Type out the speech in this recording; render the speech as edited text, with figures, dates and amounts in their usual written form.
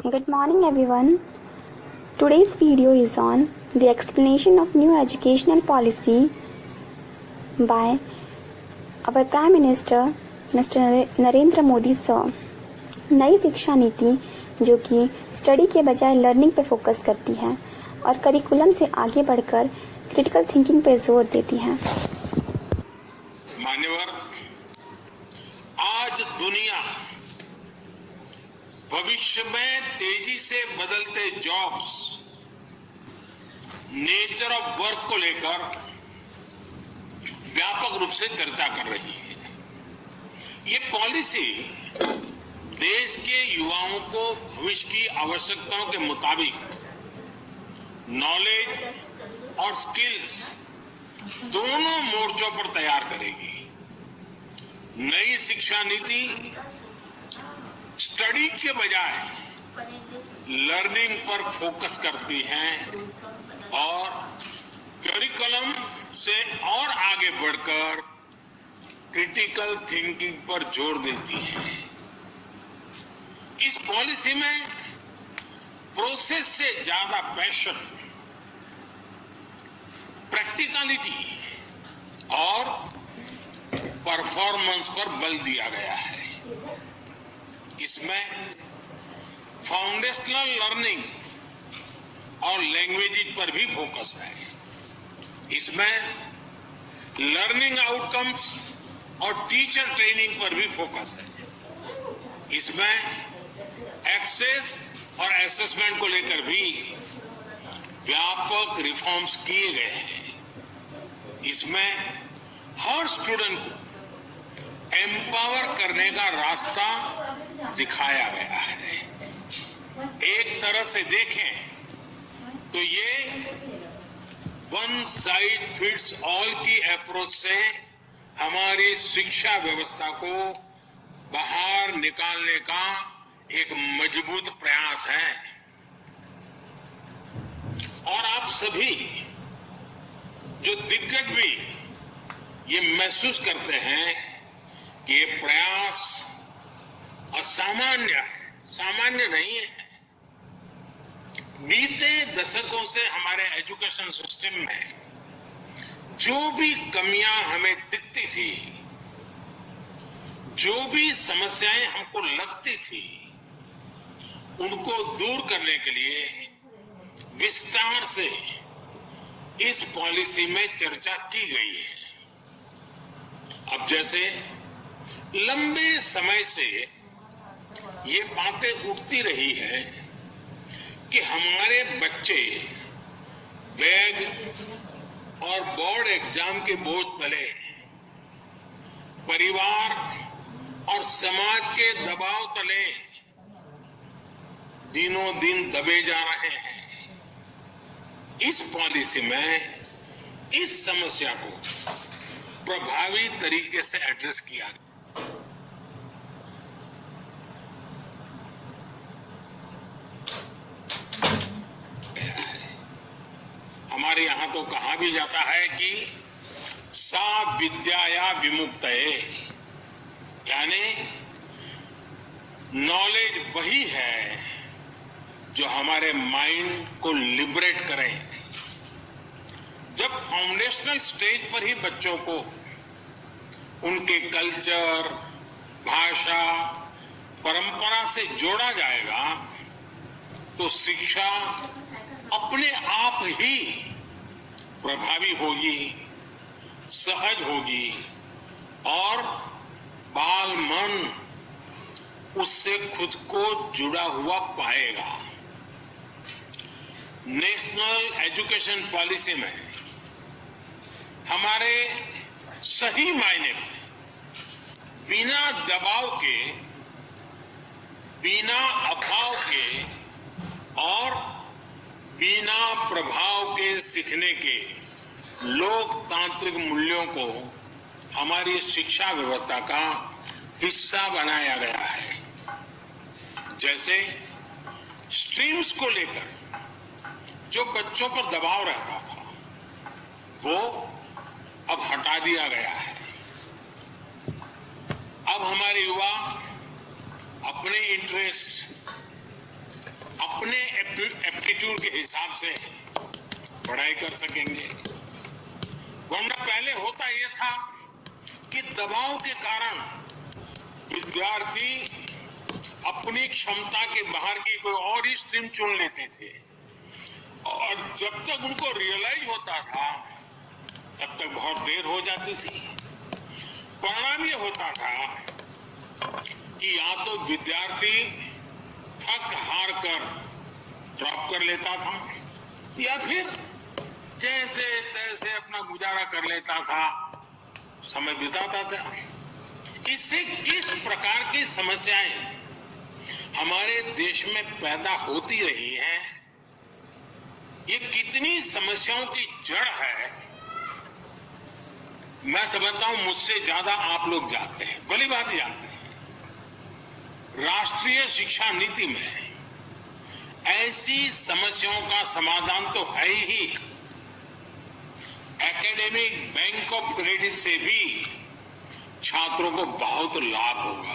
Good morning everyone. Today's video is on the explanation of new educational policy by our Prime Minister Mr. Narendra Modi sir. नई शिक्षा नीति जो कि study के बजाय लर्निंग पे फोकस करती है और करिकुलम से आगे बढ़कर क्रिटिकल थिंकिंग पे जोर देती है। मान्यवर, आज दुनिया भविष्य में तेजी से बदलते जॉब्स, नेचर ऑफ वर्क को लेकर व्यापक रूप से चर्चा कर रही है। ये पॉलिसी देश के युवाओं को भविष्य की आवश्यकताओं के मुताबिक नॉलेज और स्किल्स दोनों मोर्चों पर तैयार करेगी। नई शिक्षा नीति स्टडी के बजाय लर्निंग पर फोकस करती है और करिकुलम से और आगे बढ़कर क्रिटिकल थिंकिंग पर जोर देती है। इस पॉलिसी में प्रोसेस से ज्यादा पैशन, प्रैक्टिकलिटी और परफॉर्मेंस पर बल दिया गया है। इसमें फाउंडेशनल लर्निंग और लैंग्वेजेस पर भी फोकस है। इसमें लर्निंग आउटकम्स और टीचर ट्रेनिंग पर भी फोकस है। इसमें एक्सेस और असेसमेंट को लेकर भी व्यापक रिफॉर्म्स किए गए हैं। इसमें हर स्टूडेंट को एम्पावर करने का रास्ता दिखाया गया है। एक तरह से देखें तो ये वन साइज फिट्स ऑल की अप्रोच से हमारी शिक्षा व्यवस्था को बाहर निकालने का एक मजबूत प्रयास है। और आप सभी जो दिग्गज भी ये महसूस करते हैं कि ये प्रयास असामान्य है, सामान्य नहीं है। बीते दशकों से हमारे एजुकेशन सिस्टम में जो भी कमियां हमें दिखती थी, जो भी समस्याएं हमको लगती थी, उनको दूर करने के लिए विस्तार से इस पॉलिसी में चर्चा की गई है। अब जैसे लंबे समय से ये बातें उठती रही है कि हमारे बच्चे बैग और बोर्ड एग्जाम के बोझ तले, परिवार और समाज के दबाव तले दिनों दिन दबे जा रहे हैं। इस पॉलिसी में इस समस्या को प्रभावी तरीके से एड्रेस किया गया। हमारे यहां तो कहा भी जाता है कि सा विद्याया विमुक्तये, यानी नॉलेज वही है जो हमारे माइंड को लिबरेट करे। जब फाउंडेशनल स्टेज पर ही बच्चों को उनके कल्चर, भाषा, परंपरा से जोड़ा जाएगा तो शिक्षा अपने आप ही प्रभावी होगी, सहज होगी और बाल मन उससे खुद को जुड़ा हुआ पाएगा। नेशनल एजुकेशन पॉलिसी में हमारे सही मायने में बिना दबाव के, बिना अभाव के और बिना प्रभाव के सीखने के लोकतांत्रिक मूल्यों को हमारी शिक्षा व्यवस्था का हिस्सा बनाया गया है। जैसे स्ट्रीम्स को लेकर जो बच्चों पर दबाव रहता था, वो अब हटा दिया गया है। अब हमारे युवा अपने इंटरेस्ट अपने एप्टीट्यूड के हिसाब से पढ़ाई कर सकेंगे। वरना पहले होता यह था कि दबाव के कारण विद्यार्थी अपनी क्षमता के बाहर की कोई और ही स्ट्रीम चुन लेते थे और जब तक उनको रियलाइज होता था तब तक बहुत देर हो जाती थी। परिणाम ये होता था कि या तो विद्यार्थी थक हार कर ड्रॉप कर लेता था या फिर जैसे तैसे अपना गुजारा कर लेता था, समय बिताता था। इससे किस प्रकार की समस्याएं हमारे देश में पैदा होती रही हैं, ये कितनी समस्याओं की जड़ है, मैं समझता हूं मुझसे ज्यादा आप लोग जानते हैं, भली बात जानते हैं। राष्ट्रीय शिक्षा नीति में ऐसी समस्याओं का समाधान तो है ही। एकेडमिक बैंक ऑफ क्रेडिट से भी छात्रों को बहुत लाभ होगा।